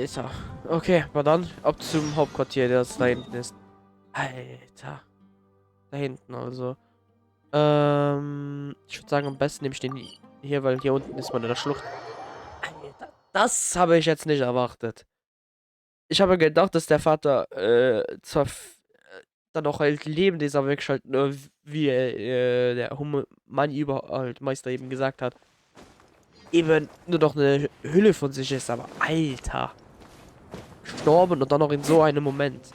Alter. Okay, aber dann ab zum Hauptquartier, das da hinten ist. Alter. Da hinten also. Ich würde sagen, am besten nehme ich den hier, weil hier unten ist man in der Schlucht. Alter, das habe ich jetzt nicht erwartet. Ich habe gedacht, dass der Vater zwar dann noch halt lebend ist, aber wirklich halt nur, wie der Mann halt Meister eben gesagt hat, eben nur noch eine Hülle von sich ist, aber Alter. Gestorben und dann noch in so einem Moment.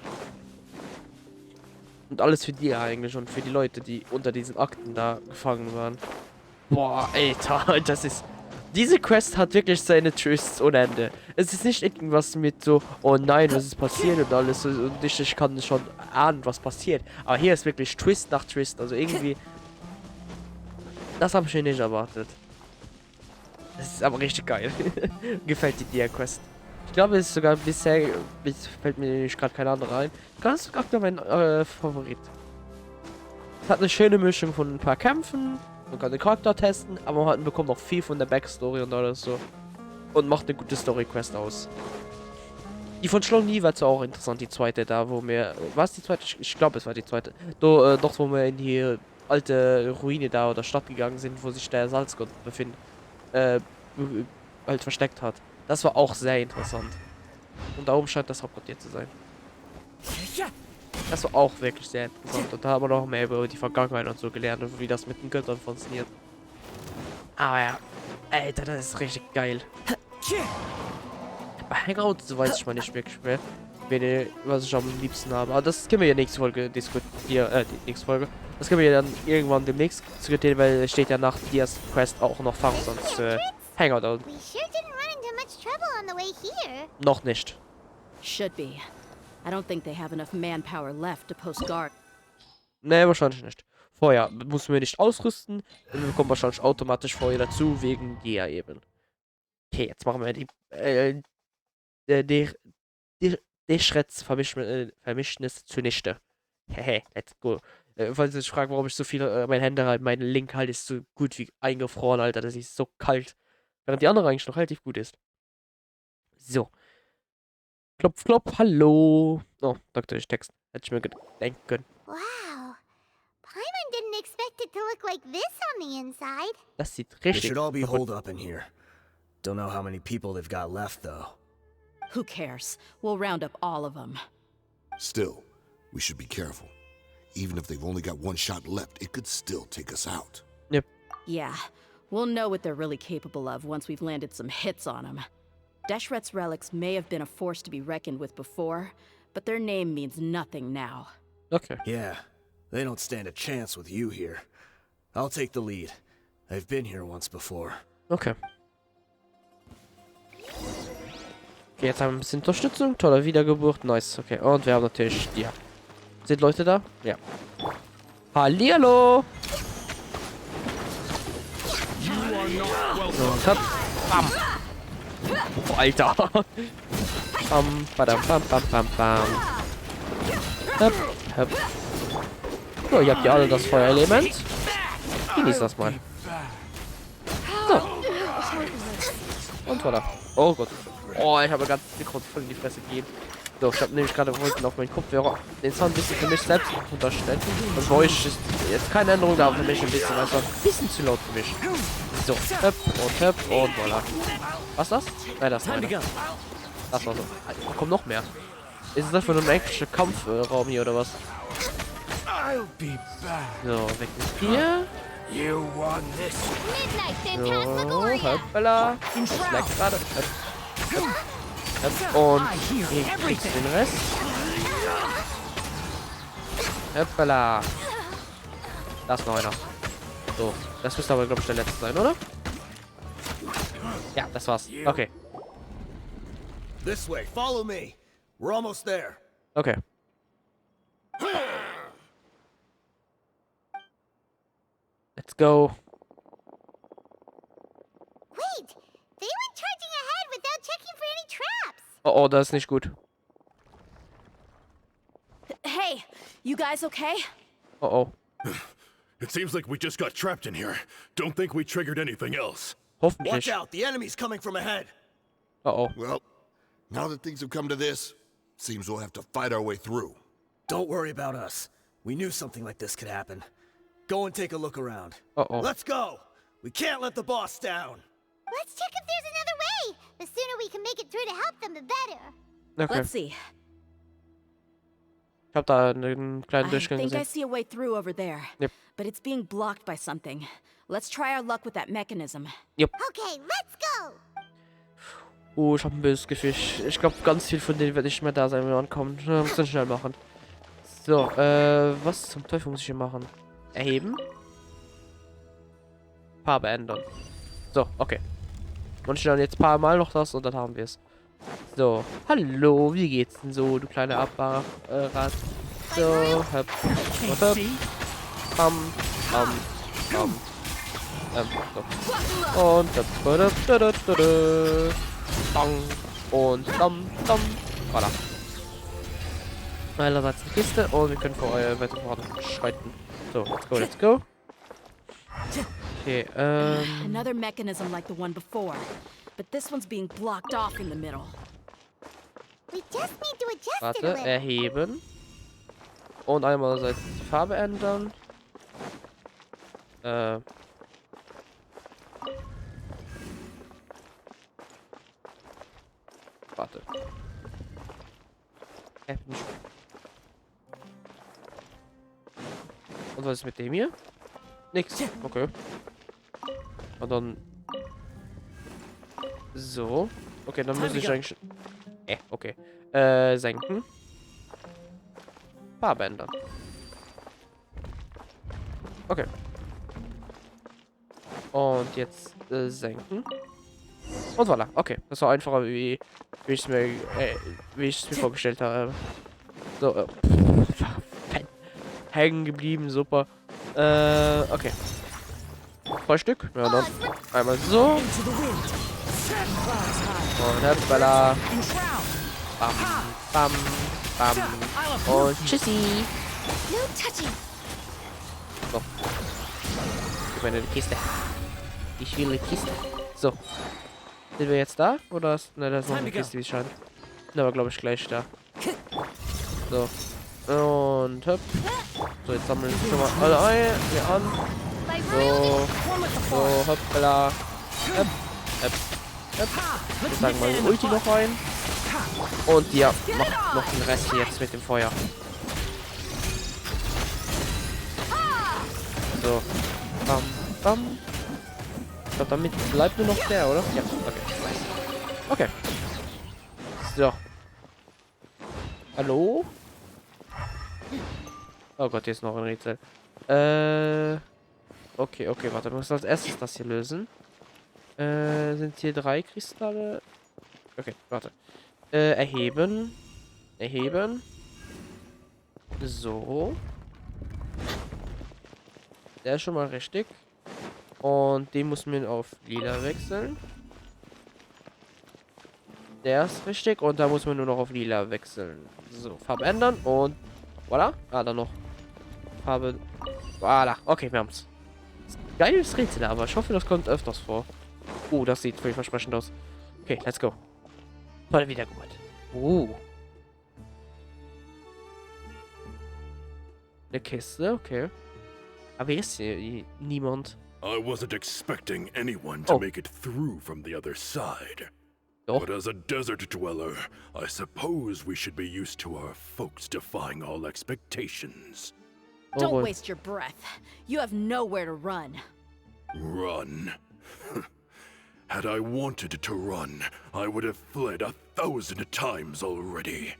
Und alles für die eigentlich und für die Leute, die unter diesen Akten da gefangen waren. Boah, Alter, das ist... Diese Quest hat wirklich seine Twists ohne Ende. Es ist nicht irgendwas mit so, oh nein, was ist passiert und alles. Und ich kann schon ahnen, was passiert. Aber hier ist wirklich Twist nach Twist. Also irgendwie... Das habe ich mir nicht erwartet. Das ist aber richtig geil. Gefällt dir die Quest. Ich glaube, es ist sogar bisher... fällt mir gerade kein anderer ein. Ganz aktuell mein Favorit. Es hat eine schöne Mischung von ein paar Kämpfen. Man kann den Charakter testen, aber man bekommt auch viel von der Backstory und alles so. Und macht eine gute Story-Quest aus. Die von Schlonny war zwar auch interessant, die zweite da, wo wir... Was die zweite? Ich glaube, es war die zweite. Dort, wo wir in die alte Ruine da oder Stadt gegangen sind, wo sich der Salzgott befindet. Halt versteckt hat. Das war auch sehr interessant. Und da oben scheint das Hauptquartier zu sein. Das war auch wirklich sehr interessant. Und da haben wir noch mehr über die Vergangenheit und so gelernt und wie das mit den Göttern funktioniert. Aber ja, Alter, das ist richtig geil. Bei Hangout so weiß ich mal nicht wirklich mehr, was ich am liebsten habe. Aber das können wir ja nächste Folge diskutieren. Die nächste Folge. Das können wir ja dann irgendwann demnächst diskutieren, weil es steht ja nach Dias Quest auch noch Fang, sonst Hangout out. Noch nicht. Should be. I don't think they have enough manpower left to post guard. Nee, wahrscheinlich nicht. Vorher müssen wir nicht ausrüsten. Und wir bekommen wahrscheinlich automatisch Feuer dazu, wegen der eben. Okay, jetzt machen wir die Schretz-Vermischnis zunichte. Hehe, let's go. Falls ihr euch fragt, warum ich so viel meine Hände halt, mein Link halt ist so gut wie eingefroren, Alter. Das ist so kalt. Während die andere eigentlich noch relativ gut ist. So. Klopf, klopf, hallo. Oh, Doktor, ich Text. Hätte ich mir denken. Wow. Paimon didn't expect it to look like this on the inside. Das sieht They richtig should all be kaputt. holed up in here. Don't know how many people they've got left, though. Who cares? We'll round up all of them. Still, we should be careful. Even if they've only got one shot left, it could still take us out. Yep. Yeah, we'll know what they're really capable of once we've landed some hits on them. Deshret's relics may have been a force to be reckoned with before, but their name means nothing now. Okay. Yeah, they don't stand a chance with you here. I'll take the lead. I've been here once before. Okay. Okay, jetzt haben wir ein bisschen Unterstützung. Tolle Wiedergeburt. Nice. Okay. Und wir haben natürlich... Ja. Sind Leute da? Ja. Hallihallo! So, bam! Oh, Alter! Bam, badam, bam, bam, bam, bam. Höp, höp. So, ihr habt ja alle das Feuerelement. Genießt das mal. So. Und voilà. Oh Gott. Oh, ich habe ganz Mikro voll in die Fresse gegeben. So, ich habe nämlich gerade unten auf meinen Kopfhörer den Sound ein bisschen für mich selbst unterstellt. Das bei euch ist jetzt keine Änderung da, für mich ein bisschen, weil es war ein bisschen zu laut für mich. So, höp und voilà. Was das? Nein, das war das war so. Da kommt noch mehr. Ist es einfach nur ein englischer Kampfraum hier oder was? So, weg mit hier. So, hoppala. Schlägt gerade. Und hier kriegst du den Rest. Hoppala. Da ist noch einer. So, das müsste aber, glaube ich, der letzte sein, oder? Ja, das war's. Okay. This way, follow me. We're almost there. Okay. Let's go. Wait, they went charging ahead without checking for any traps. Oh, das ist nicht gut. Hey, you guys okay? Oh. It seems like we just got trapped in here. Don't think we triggered anything else. Watch Hoffentlich. out, the enemy's coming from ahead. Oh. Well, Now that things have come to this, seems we'll have to fight our way through. Don't worry about us. We knew something like this could happen. Go and take a look around. Uh-oh. Let's go! We can't let the boss down! Let's check if there's another way. The sooner we can make it through to help them, the better. Okay. Let's see. Ich hab da einen kleinen I Durchgang think I gesehen. see a way through over there. Yep. But it's being blocked by something. Let's try our luck with that mechanism. Okay, let's go. Ich hab ein böses Gefühl. Ich glaube, ganz viel von denen wird nicht mehr da sein, wenn wir ankommen. Wir müssen schnell machen. So, was zum Teufel muss ich hier machen? Erheben? Farbe ändern. So, okay. Und ich dann jetzt ein paar Mal noch das und dann haben wir es. So, hallo, wie geht's denn so, du kleine Abfahrer? So, hopp, und hopp. Bam, bam, bam. So. Und bang. Und dam, dam. Voilà. Einerseits eine Kiste und wir können weiter voranschreiten. So, let's go. Okay, Another mechanism like the one before. But this one's being blocked off in the middle. We just need to adjust it a warte, little. erheben. Und einmal die Farbe ändern. Warte. Nicht. Und was ist mit dem hier? Nix. Okay. Und dann. So. Okay, dann muss ich eigentlich. Okay. Senken. Farbe ändern. Okay. Und jetzt senken. Und voilà. Okay. Das war einfacher, wie ich es mir vorgestellt habe. So. Hängen geblieben. Super. Okay. 2 Stück. Ja, dann einmal so. Und hoppala. Bam, bam, bam. Und tschüssi. No touching. So. Gib mir eine Kiste. Ich will eine Kiste. So. Sind wir jetzt da? Oder ist. Ne, da ist noch eine Kiste, wie es scheint. Ne, aber glaube ich gleich da. So. Und hopp. So, jetzt sammeln wir schon mal alle ein. Hier an. So. So, hoppala. Hopp. Hopp. Hopp. Ich sag mal Ulti noch rein. Und ja, macht noch den Rest jetzt mit dem Feuer. So. Bam, bam. Ich glaube, damit bleibt nur noch der, oder? Ja, okay. Okay. So. Hallo? Oh Gott, hier ist noch ein Rätsel. Okay, warte. Wir müssen als erstes das hier lösen. Sind hier 3 Kristalle? Okay, warte. Erheben. Erheben. So. Der ist schon mal richtig. Und den muss man auf lila wechseln. Der ist richtig. Und da muss man nur noch auf lila wechseln. So, Farbe ändern und voilà. Ah, dann noch Farbe. Voilà. Okay, wir haben's. Geiles Rätsel, aber ich hoffe, das kommt öfters vor. Das sieht vielversprechend aus. Okay, let's go. Mal wieder gut. Eine Kiste, okay. Aber hier ist hier niemand. I wasn't expecting anyone to make it through from the other side. Doch. But as a desert dweller, I suppose we should be used to our folks defying all expectations. Don't waste your breath. You have nowhere to run. Run. Had I wanted to run, I would have fled 1,000 times already.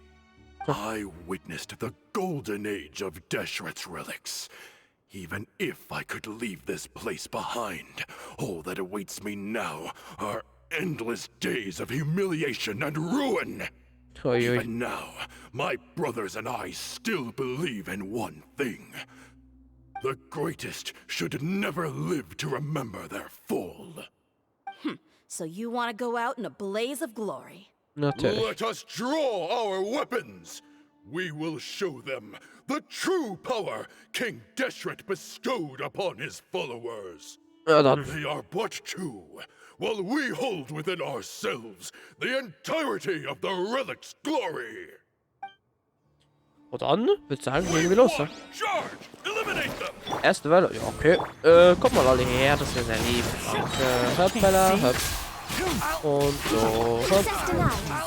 I witnessed the golden age of Deshret's relics. Even if I could leave this place behind, all that awaits me now are endless days of humiliation and ruin. Even now, my brothers and I still believe in one thing. The greatest should never live to remember their fall. So you want to go out in a blaze of glory? Natürlich. Let us draw our weapons. We will show them the true power King Deshret bestowed upon his followers. Ja, dann. They are but 2. while we hold within ourselves the entirety of the relic's glory. Und dann, würde ich sagen, gehen wir los. Ne? Charge! Eliminate them! Erste Welle, ja, okay. Kommt mal alle her, das wäre sehr lieb. Danke. Hopp, Bella, hopp. Und so, hopp.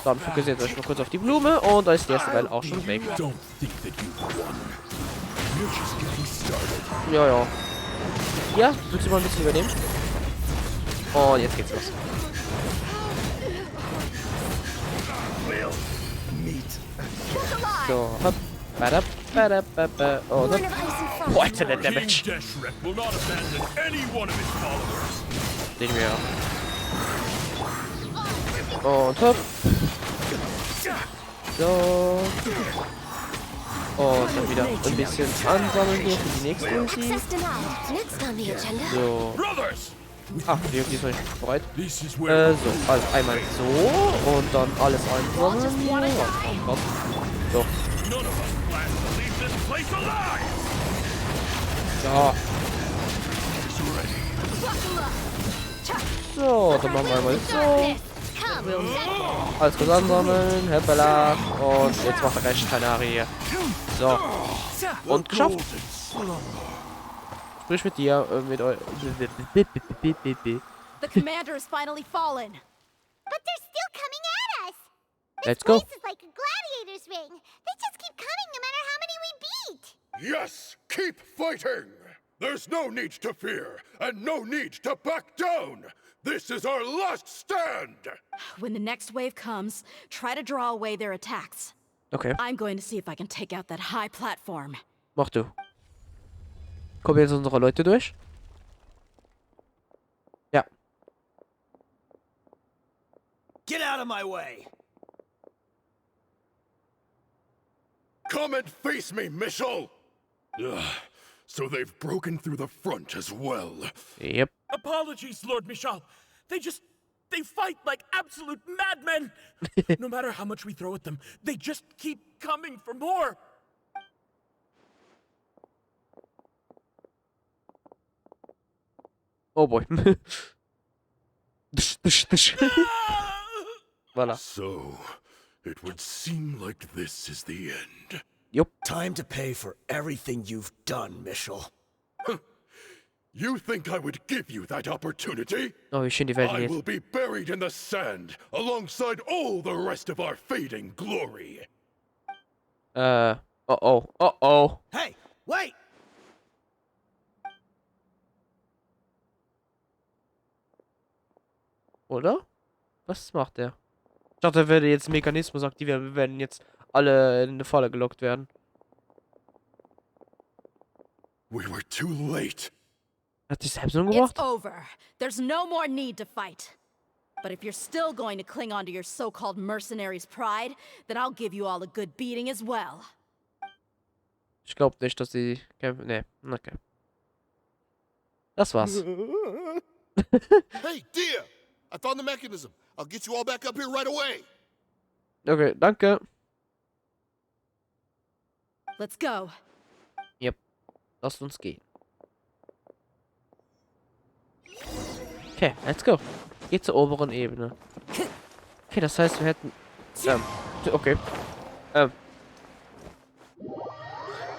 Dann fokussiert euch mal kurz auf die Blume und da ist die erste Welle auch schon weg. Ja, ja. Ja, willst du mal ein bisschen übernehmen? Und jetzt geht's los. So, hopp. Badab, badab, badab. Und hopp. Boah, Alter, der Damage. Den wir. Und hopp. So. Und dann wieder ein bisschen ansammeln hier für die nächste Ulti. So. Ah, die ist noch nicht bereit. So, also einmal so und dann alles einsammeln. So. Ja. So, dann machen wir mal so. Alles kurz ansammeln, Heppela. Und jetzt macht er gleich Kanari hier. So. Und geschafft. Sprich mit dir, mit euch. The commander has finally fallen. But they're still coming at us. Let's go. This is like a gladiator's ring. They just keep coming no matter how many we beat. Yes, keep fighting! There's no need to fear, and no need to back down! This is our last stand! When the next wave comes, try to draw away their attacks. Okay, I'm going to see if I can take out that high platform. mach du. Kommen jetzt unsere Leute durch? Ja. Get out of my way! Come and face me, Michel! Ugh, so they've broken through the front as well. Yep. Apologies, Lord Michal. They fight like absolute madmen. No matter how much we throw at them, they just keep coming for more. Oh boy. Voilà. So, it would seem like this is the end. Yup. Time to pay for everything you've done, Michel. You think I would give you that opportunity? Oh, wie schön die Welt I geht. will be buried in the sand alongside all the rest of our fading glory. Oh oh. Oh oh. Hey, wait! Oder? Was macht der? Ich dachte, er würde jetzt einen Mechanismus aktivieren. Wir werden jetzt alle in eine Falle gelockt werden. We were too late. Hat sich selbst nur It's gemacht? over. There's no more need to fight. But if you're still going to cling on to your so-called mercenary's pride, then I'll give you all a good beating as well. Ich glaube nicht, dass sie kämpfen. Nee, okay. Das war's. Hey, Dehya! I found the mechanism. I'll get you all back up here right away. Okay, danke. Let's go. Yep. Lasst uns gehen. Okay, let's go. Geht zur oberen Ebene. Okay, das heißt, wir hätten... okay.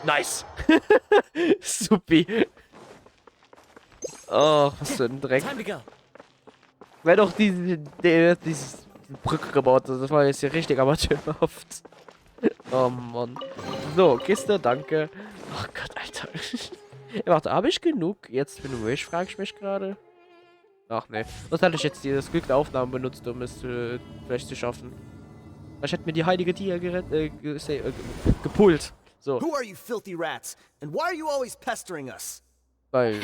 Nice. Supi. Oh, was für ein Dreck. Time to go. Wer doch diese Brücke gebaut hat, das war jetzt hier richtig amateurhaft. Oh Mann. So, Kiste, danke. Oh Gott, Alter. Ja, warte, habe ich genug jetzt für den Wish, frage ich mich gerade. Ach ne. Was hatte ich jetzt hier das Glück der Aufnahmen benutzt, um es vielleicht zu schaffen? Ich hätte mir die heilige Dehya gepult. So, Who are you filthy rats? And why are you always pestering us? weil...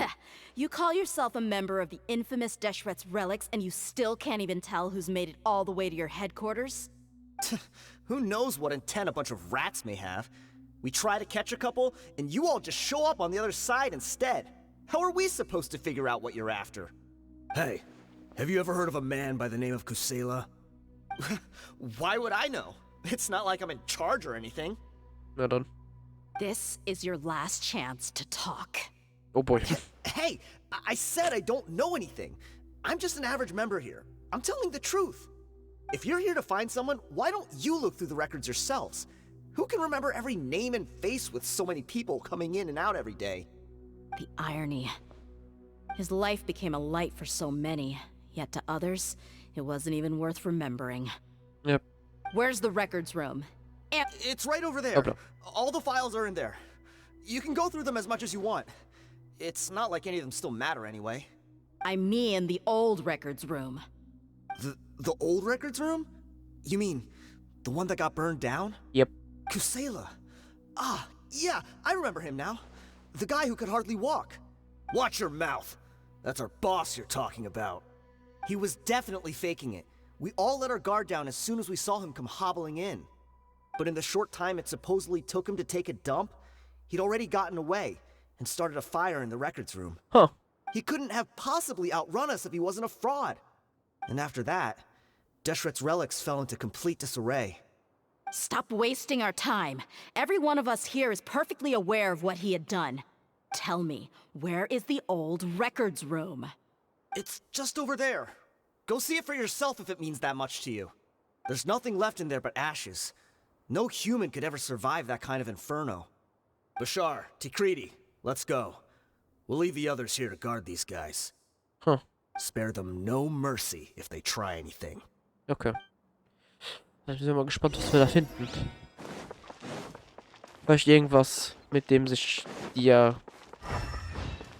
You call yourself a member of the infamous Deshret's relics, and you still can't even tell who's made it all the way to your headquarters? Who knows what intent a bunch of rats may have? We try to catch a couple, and you all just show up on the other side instead. How are we supposed to figure out what you're after? Hey, have you ever heard of a man by the name of Kusela? Why would I know? It's not like I'm in charge or anything. Na dann. This is your last chance to talk. Oh boy. Hey, I said I don't know anything. I'm just an average member here. I'm telling the truth. If you're here to find someone, why don't you look through the records yourselves? Who can remember every name and face with so many people coming in and out every day? The irony. His life became a light for so many, yet to others, it wasn't even worth remembering. Yep. Where's the records room? It's right over there. Okay. All the files are in there. You can go through them as much as you want. It's not like any of them still matter anyway. I mean the old records room. The old records room? You mean the one that got burned down? Yep. Kusela. Ah, yeah, I remember him now. The guy who could hardly walk. Watch your mouth. That's our boss you're talking about. He was definitely faking it. We all let our guard down as soon as we saw him come hobbling in. But in the short time it supposedly took him to take a dump, he'd already gotten away and started a fire in the records room. Huh. He couldn't have possibly outrun us if he wasn't a fraud. And after that, Deshret's relics fell into complete disarray. Stop wasting our time. Every one of us here is perfectly aware of what he had done. Tell me, where is the old records room? It's just over there. Go see it for yourself if it means that much to you. There's nothing left in there but ashes. No human could ever survive that kind of inferno. Bashar, Tikriti, let's go. We'll leave the others here to guard these guys. Huh. Spare them no mercy if they try anything. Okay. Dann sind wir mal gespannt, was wir da finden. Vielleicht irgendwas, mit dem sich die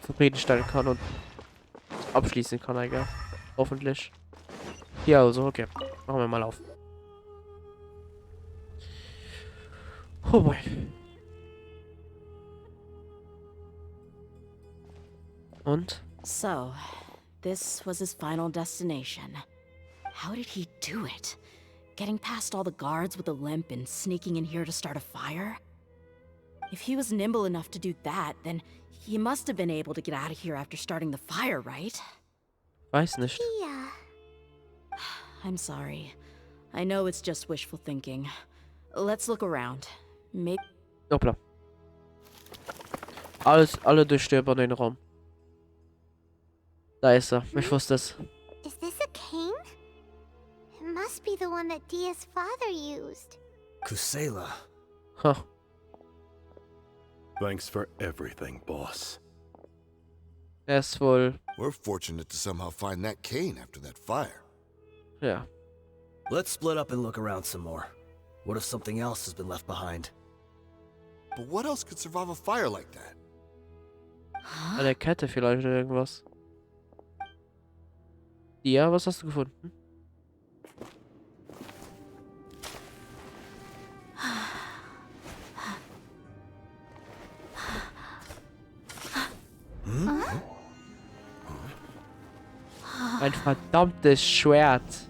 zufriedenstellen kann und abschließen kann, egal. Hoffentlich. Ja, also, okay. Machen wir mal auf. Oh boy. Und? So, this was his final destination. How did he do it? Getting past all the guards with a limp and sneaking in here to start a fire? If he was nimble enough to do that, then he must have been able to get out of here after starting the fire, right? Weiß nicht. Yeah. I'm sorry. I know it's just wishful thinking. Let's look around. Maybe. Hoppla. Alle durchstöbern den Raum. Da ist er. Ich wusste es. Is this a cane? It must be the one that Dia's father used. Kusela. Huh. Thanks for everything, boss. Er ist wohl. We're fortunate to somehow find that cane after that fire. Ja. Let's split up and look around some more. What if something else has been left behind? But what else could survive a fire like that? Eine Kette vielleicht oder irgendwas. Ja, was hast du gefunden? Ein verdammtes Schwert.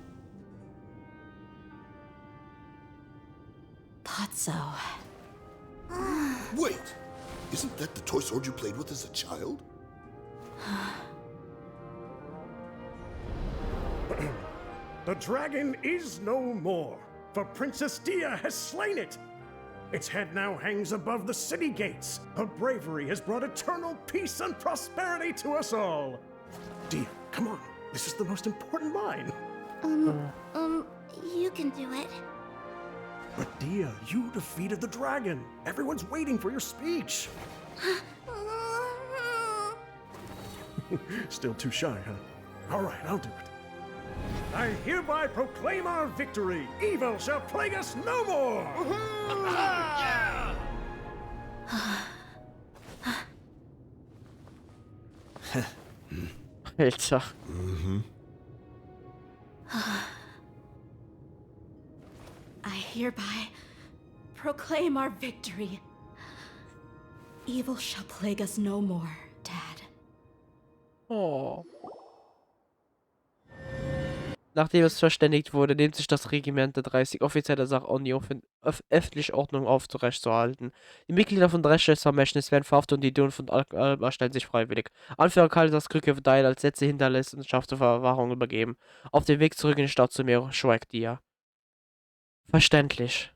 thought so. Wait! Isn't that the toy sword you played with as a child? The dragon is no more, for Princess Dehya has slain it. Its head now hangs above the city gates. Her bravery has brought eternal peace and prosperity to us all. Dehya, come on. This is the most important line. You can do it. But Dehya, you defeated the dragon. Everyone's waiting for your speech. Still too shy, huh? All right, I'll do it. I hereby proclaim our victory. Evil shall plague us no more. Alter. I hereby proclaim our victory. Evil shall plague us no more, Dad. Oh. Nachdem es verständigt wurde, nimmt sich das Regiment der 30 offizielle Sachunion öffentliche Ordnung aufrechtzuerhalten. Die Mitglieder von Dresches Vermächtnis werden verhaftet und die Dun von Alba stellen sich freiwillig. Anführer Karl das Krücke verteilt als Sätze hinterlässt und schafft zur Verwahrung übergeben. Auf dem Weg zurück in die Stadt zu mir schweigt Dehya. Verständlich.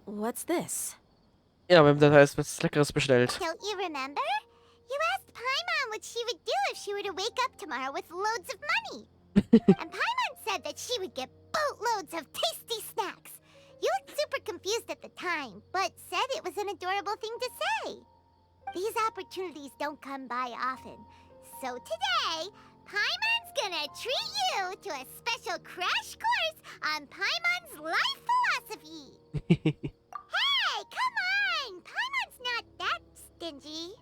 What's this? Ja, wir haben da erst was Leckeres bestellt. Don't you remember? You asked Paimon what she would do if she were to wake up tomorrow with loads of money. And Paimon said that she would get boatloads of tasty snacks. You looked super confused at the time, but said it was an adorable thing to say. These opportunities don't come by often. So today, Paimon's gonna treat you to a special crash course on Paimon's life philosophy. Hey, come on! Paimon's not that stingy.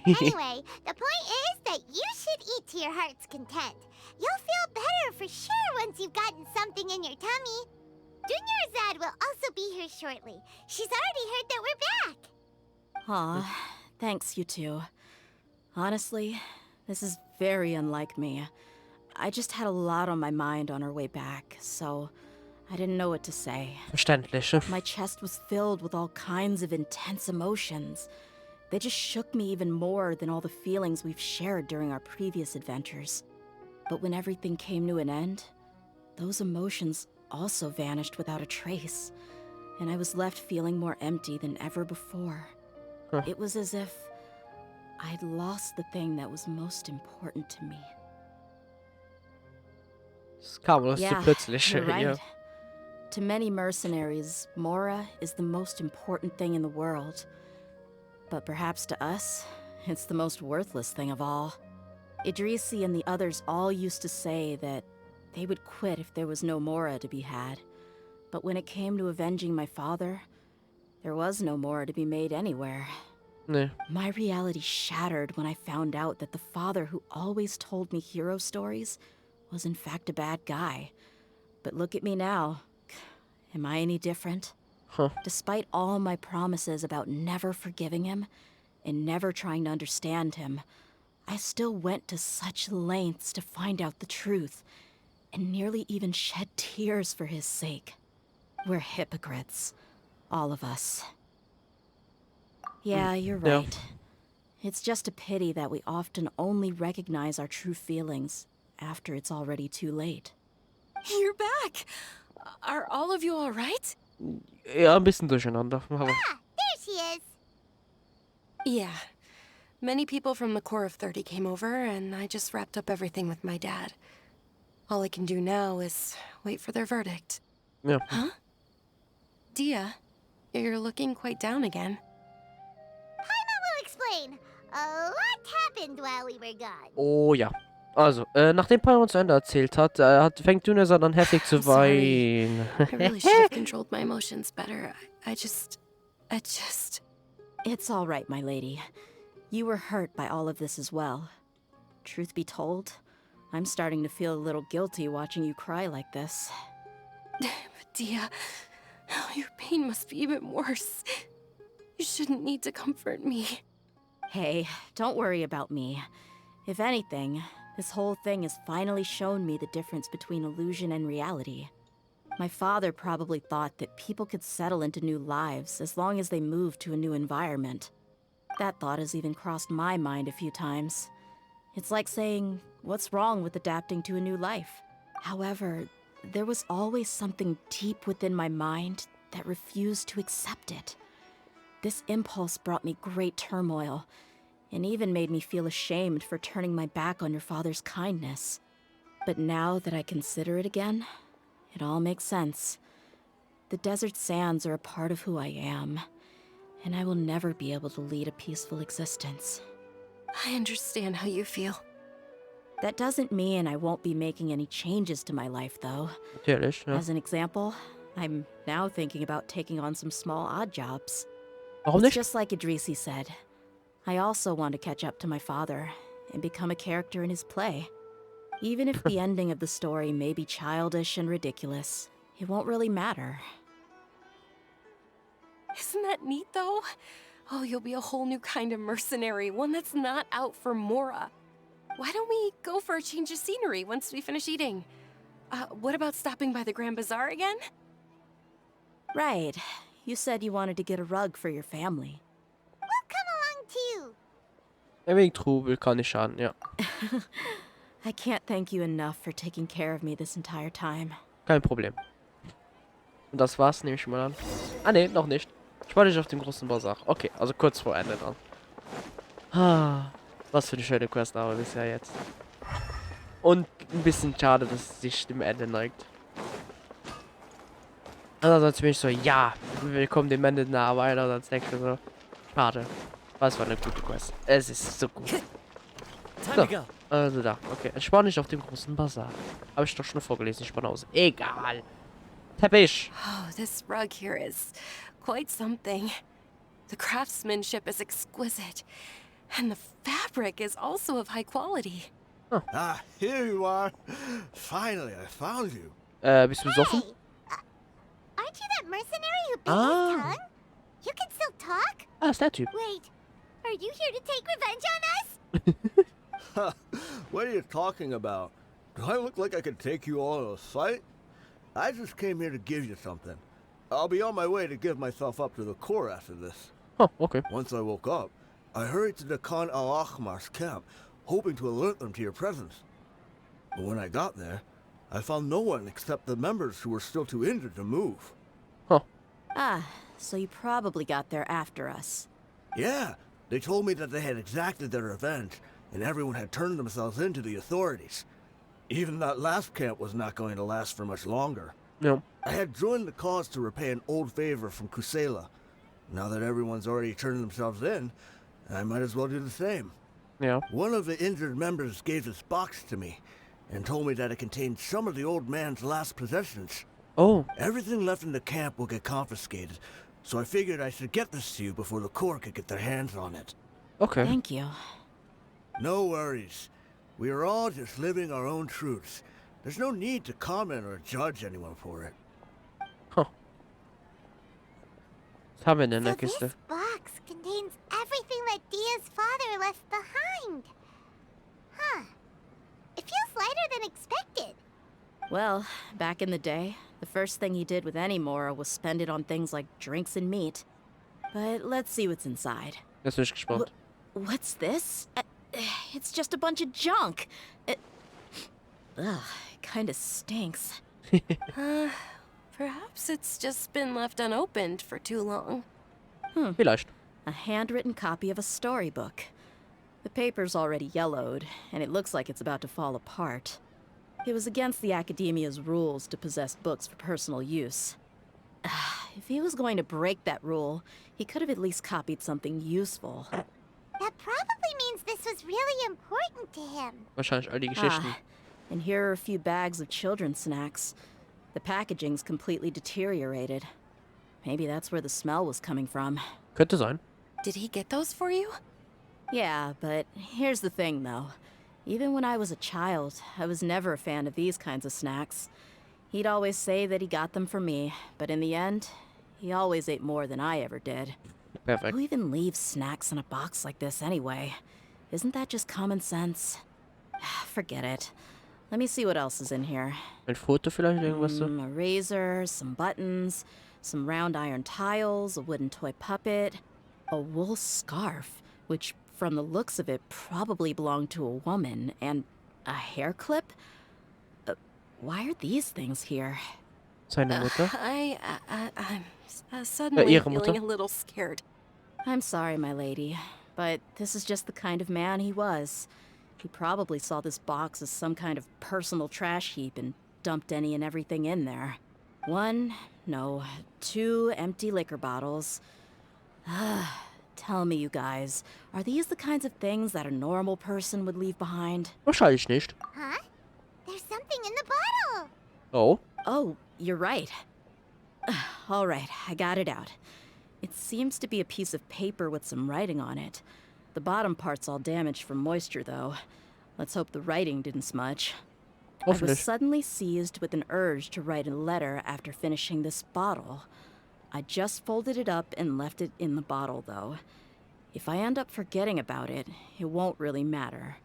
Anyway, the point is that you should eat to your heart's content. You'll feel better for sure once you've gotten something in your tummy. Dunyarzad will also be here shortly. She's already heard that we're back. Aw, thanks, you two. Honestly, this is very unlike me. I just had a lot on my mind on our way back, so I didn't know what to say. Verständlich. My chest was filled with all kinds of intense emotions. They just shook me even more than all the feelings we've shared during our previous adventures. But when everything came to an end, those emotions also vanished without a trace, and I was left feeling more empty than ever before. Huh. It was as if I'd lost the thing that was most important to me. Es kam alles so Yeah, plötzlich. you're right. Ja. To many mercenaries, Mora is the most important thing in the world. But perhaps to us, it's the most worthless thing of all. Idrisi and the others all used to say that they would quit if there was no Mora to be had. But when it came to avenging my father, there was no Mora to be made anywhere. Nee. My reality shattered when I found out that the father who always told me hero stories was in fact a bad guy. But look at me now. Am I any different? Huh. Despite all my promises about never forgiving him and never trying to understand him, I still went to such lengths to find out the truth, and nearly even shed tears for his sake. We're hypocrites, all of us. Yeah, you're Yeah. right. It's just a pity that we often only recognize our true feelings after it's already too late. You're back! Are all of you alright? Ja, ein bisschen durcheinander. Aber Ah, there she is. Yeah. Many people from the Corps of 30 came over, and I just wrapped up everything with my dad. All I can do now is wait for their verdict. ja. Huh? Dehya, you're looking quite down again. Paimon will explain. A lot happened while we were gone. Oh ja. Also, nachdem Paimon zu Ende erzählt hat, fängt Dunyarzad an heftig zu I'm sorry. weinen. I really should have controlled my emotions better. I just... It's all right, my lady. You were hurt by all of this as well. Truth be told, I'm starting to feel a little guilty watching you cry like this. But Dehya, your pain must be even worse. You shouldn't need to comfort me. Hey, don't worry about me. If anything, this whole thing has finally shown me the difference between illusion and reality. My father probably thought that people could settle into new lives as long as they moved to a new environment. That thought has even crossed my mind a few times. It's like saying, what's wrong with adapting to a new life? However, there was always something deep within my mind that refused to accept it. This impulse brought me great turmoil, and even made me feel ashamed for turning my back on your father's kindness. But now that I consider it again, it all makes sense. The desert sands are a part of who I am, and I will never be able to lead a peaceful existence. I understand how you feel. That doesn't mean I won't be making any changes to my life, though. Natürlich, ja. As an example, I'm now thinking about taking on some small odd jobs. Warum It's nicht? just like Idrisi said. I also want to catch up to my father and become a character in his play. Even if the ending of the story may be childish and ridiculous, it won't really matter. Isn't that neat, though? Oh, you'll be a whole new kind of mercenary, one that's not out for Mora. Why don't we go for a change of scenery once we finish eating? What about stopping by the Grand Bazaar again? Right. You said you wanted to get a rug for your family. We'll come along too. Ein wenig Trubel kann nicht schaden, ja. I can't thank you enough for taking care of me this entire time. Kein Problem. Und das war's, nehme ich mal an. Ah ne, noch nicht. Spar dich auf dem großen Bazar. Okay, also kurz vor Ende dann. Ah, was für eine schöne Quest aber bisher jetzt. Und ein bisschen schade, dass es sich dem Ende neigt. Andererseits bin ich so, ja, wir kommen dem Ende nah, aber einerseits denke ich mir so, schade. Was war eine gute Quest. Es ist so gut. So, also da, okay. Entspann dich auf dem großen Bazar. Habe ich doch schon vorgelesen, ich spann aus. Egal. Teppich. Oh, this rug here is quite something. The craftsmanship is exquisite, and the fabric is also of high quality. Ah, here you are. Finally, I found you. Bist du besoffen? Hey, aren't you that mercenary who bit Ah. his tongue? You can still talk? Ah, ist der Typ. Wait, are you here to take revenge on us? What are you talking about? Do I look like I could take you all in a fight? I just came here to give you something. I'll be on my way to give myself up to the Corps after this. Oh, okay. Once I woke up, I hurried to the Khan al-Ahmar's camp, hoping to alert them to your presence. But when I got there, I found no one except the members who were still too injured to move. Ah, so you probably got there after us. Yeah, they told me that they had exacted their revenge, and everyone had turned themselves in to the authorities. Even that last camp was not going to last for much longer. No. I had joined the cause to repay an old favor from Kusela. Now that everyone's already turned themselves in, I might as well do the same. Yeah. One of the injured members gave this box to me, and told me that it contained some of the old man's last possessions. Oh. Everything left in the camp will get confiscated, so I figured I should get this to you before the Corps could get their hands on it. Okay. Thank you. No worries. We are all just living our own truths. There's no need to comment or judge anyone for it. Was haben wir denn in der So this Kiste? box contains everything that Dia's father left behind. Huh. It feels lighter than expected. Well, back in the day, the first thing he did with any Mora was spend it on things like drinks and meat. But let's see what's inside. Jetzt bin ich gespannt. What's this? It's just a bunch of junk. Ugh, it kinda stinks. Perhaps it's just been left unopened for too long. Vielleicht. A handwritten copy of a storybook. The paper's already yellowed, and it looks like it's about to fall apart. It was against the Academia's rules to possess books for personal use. If he was going to break that rule, he could have at least copied something useful. That probably means this was really important to him. Wahrscheinlich all die Geschichten. And here are a few bags of children's snacks. The packaging's completely deteriorated. Maybe that's where the smell was coming from. Könnte sein. Did he get those for you? Yeah, but here's the thing, though. Even when I was a child, I was never a fan of these kinds of snacks. He'd always say that he got them for me, but in the end, he always ate more than I ever did. Perfekt. Who even leaves snacks in a box like this anyway? Isn't that just common sense? Forget it. Let me see what else is in here. Ein Foto vielleicht, irgendwas so? A razor, some buttons, some round iron tiles, a wooden toy puppet, a wool scarf, which from the looks of it probably belonged to a woman, and a hair clip? Why are these things here? Seine Mutter? I'm suddenly ihre feeling Mutter? a little scared. I'm sorry, my lady, but this is just the kind of man he was. He probably saw this box as some kind of personal trash heap and dumped any and everything in there. 2 empty liquor bottles. Tell me, you guys, are these the kinds of things that a normal person would leave behind? Wahrscheinlich nicht. Huh? There's something in the bottle. Oh. Oh, you're right. All right, I got it out. It seems to be a piece of paper with some writing on it. The bottom part's all damaged from moisture, though. Let's hope the writing didn't smudge. I was Hoffentlich. suddenly seized with an urge to write a letter after finishing this bottle. I just folded it up and left it in the bottle, though. If I end up forgetting about it, it won't really matter.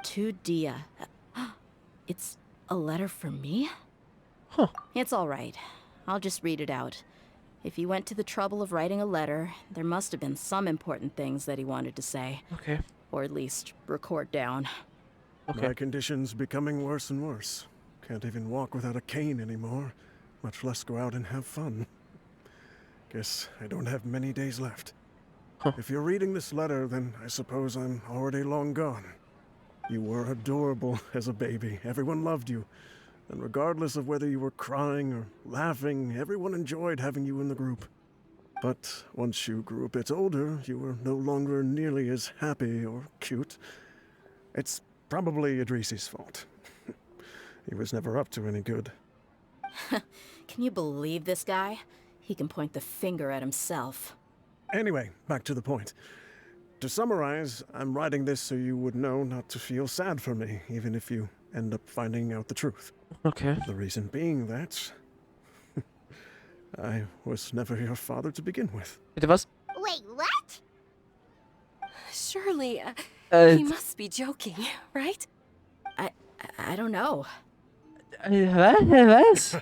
To Dehya. It's a letter for me? Huh. It's all right. I'll just read it out. If he went to the trouble of writing a letter, there must have been some important things that he wanted to say. Okay. Or at least record down. Okay. My condition's becoming worse and worse. Can't even walk without a cane anymore, much less go out and have fun. Guess I don't have many days left. Huh. If you're reading this letter, then I suppose I'm already long gone. You were adorable as a baby. Everyone loved you. And regardless of whether you were crying or laughing, everyone enjoyed having you in the group. But once you grew a bit older, you were no longer nearly as happy or cute. It's probably Idrisi's fault. He was never up to any good. Can you believe this guy? He can point the finger at himself. Anyway, back to the point. To summarize, I'm writing this so you would know not to feel sad for me, even if you end up finding out the truth. Okay. The reason being that I was never your father to begin with. Bitte was? Wait, what? Surely, he must be joking, right? I don't know. Was?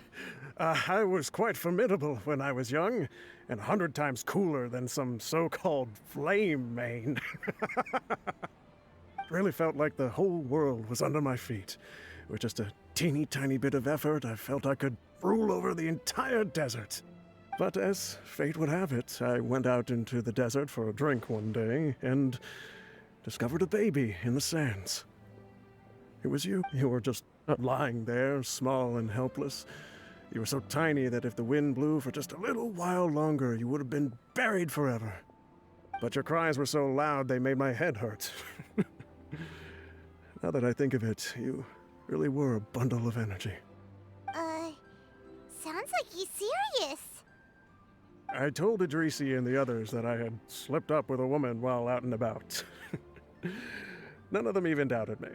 I was quite formidable when I was young, and 100 times cooler than some so-called flame main. Really felt like the whole world was under my feet. With just a teeny tiny bit of effort, I felt I could rule over the entire desert. But as fate would have it, I went out into the desert for a drink one day and discovered a baby in the sands. It was you. You were just lying there, small and helpless. You were so tiny that if the wind blew for just a little while longer, you would have been buried forever. But your cries were so loud they made my head hurt. Now that I think of it, you really were a bundle of energy. Sounds like he's serious. I told Idrisi and the others that I had slipped up with a woman while out and about. None of them even doubted me.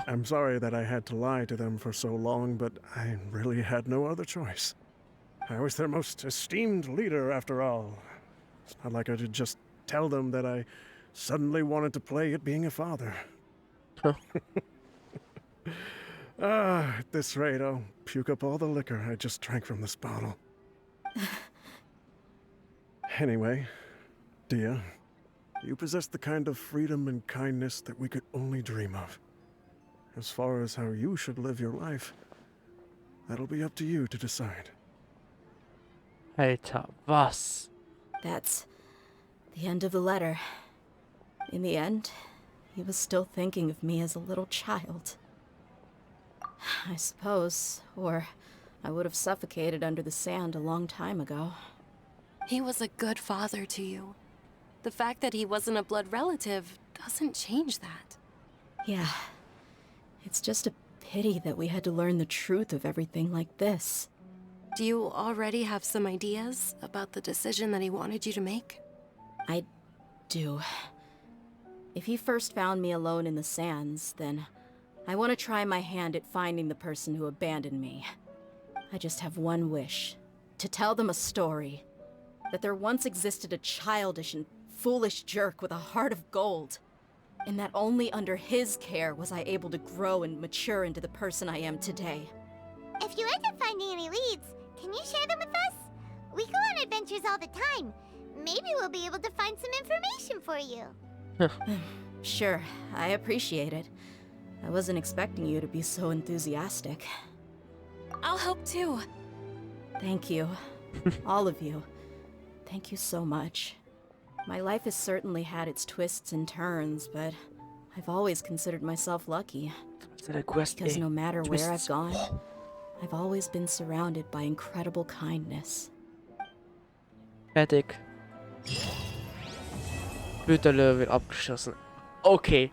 I'm sorry that I had to lie to them for so long, but I really had no other choice. I was their most esteemed leader, after all. It's not like I could just tell them that I suddenly wanted to play at being a father. At this rate, I'll puke up all the liquor I just drank from this bottle. Anyway, Dehya, you possess the kind of freedom and kindness that we could only dream of. As far as how you should live your life, that'll be up to you to decide. Alter, was? That's the end of the letter. In the end, he was still thinking of me as a little child. I suppose, or I would have suffocated under the sand a long time ago. He was a good father to you. The fact that he wasn't a blood relative doesn't change that. Yeah. It's just a pity that we had to learn the truth of everything like this. Do you already have some ideas about the decision that he wanted you to make? I do. If he first found me alone in the sands, then I want to try my hand at finding the person who abandoned me. I just have one wish. To tell them a story. That there once existed a childish and foolish jerk with a heart of gold. And that only under his care was I able to grow and mature into the person I am today. If you end up finding any leads, can you share them with us? We go on adventures all the time. Maybe we'll be able to find some information for you. Sure, I appreciate it. I wasn't expecting you to be so enthusiastic. I'll help too. Thank you. All of you. Thank you so much. My life has certainly had its twists and turns, but I've always considered myself lucky. Because no matter where I've gone, I've always been surrounded by incredible kindness. Fertig. Blut der Löwin abgeschlossen. Okay.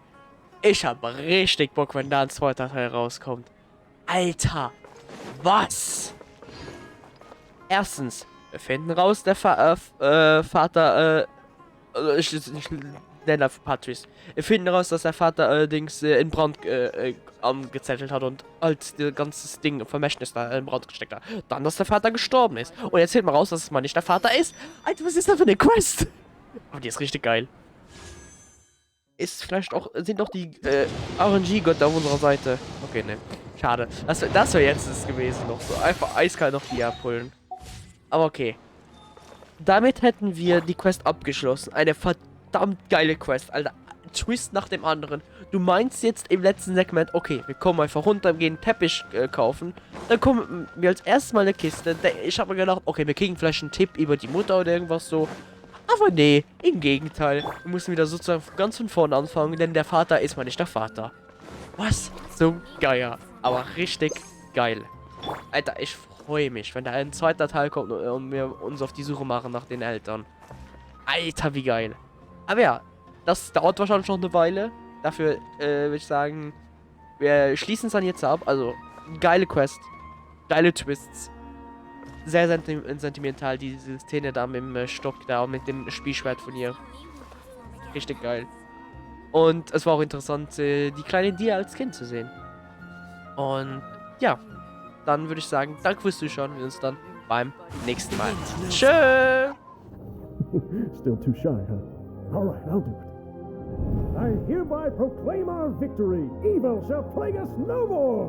Ich hab richtig Bock, wenn da ein zweiter Teil rauskommt. Alter. Was? Erstens. Wir finden raus, der Vater, ich nenne ein paar Twists. Wir finden raus, dass der Vater allerdings in Brand angezettelt hat und halt das ganze Ding, Vermächtnis da in Brand gesteckt hat. Dann, dass der Vater gestorben ist. Und jetzt finden wir raus, dass es mal nicht der Vater ist. Alter, was ist das für eine Quest? Aber die ist richtig geil. Ist vielleicht auch, sind doch die RNG-Götter auf unserer Seite. Okay, ne. Schade. Das wäre jetzt es gewesen noch so. Einfach eiskalt noch die abholen. Aber okay. Damit hätten wir die Quest abgeschlossen. Eine verdammt geile Quest, Alter. Twist nach dem anderen. Du meinst jetzt im letzten Segment, okay, wir kommen einfach runter, gehen einen Teppich kaufen. Dann kommen wir als erstes mal eine Kiste. Ich habe mir gedacht, okay, wir kriegen vielleicht einen Tipp über die Mutter oder irgendwas so. Aber nee, im Gegenteil. Wir müssen wieder sozusagen ganz von vorne anfangen, denn der Vater ist mal nicht der Vater. Was zum Geier. Aber richtig geil. Alter, ich freue mich, wenn da ein zweiter Teil kommt und wir uns auf die Suche machen nach den Eltern. Alter, wie geil. Aber ja, das dauert wahrscheinlich noch eine Weile. Dafür würde ich sagen, wir schließen es dann jetzt ab. Also, geile Quest. Geile Twists. Sehr sentimental, diese Szene da mit dem Stock da und mit dem Spielschwert von ihr. Richtig geil. Und es war auch interessant, die kleine Dehya als Kind zu sehen. Und ja, dann würde ich sagen, danke fürs Zuschauen. Wir sehen uns dann beim nächsten Mal. Tschö! Still too shy, huh? All right, I'll do it. I hereby proclaim our victory. Evil shall plague us no more.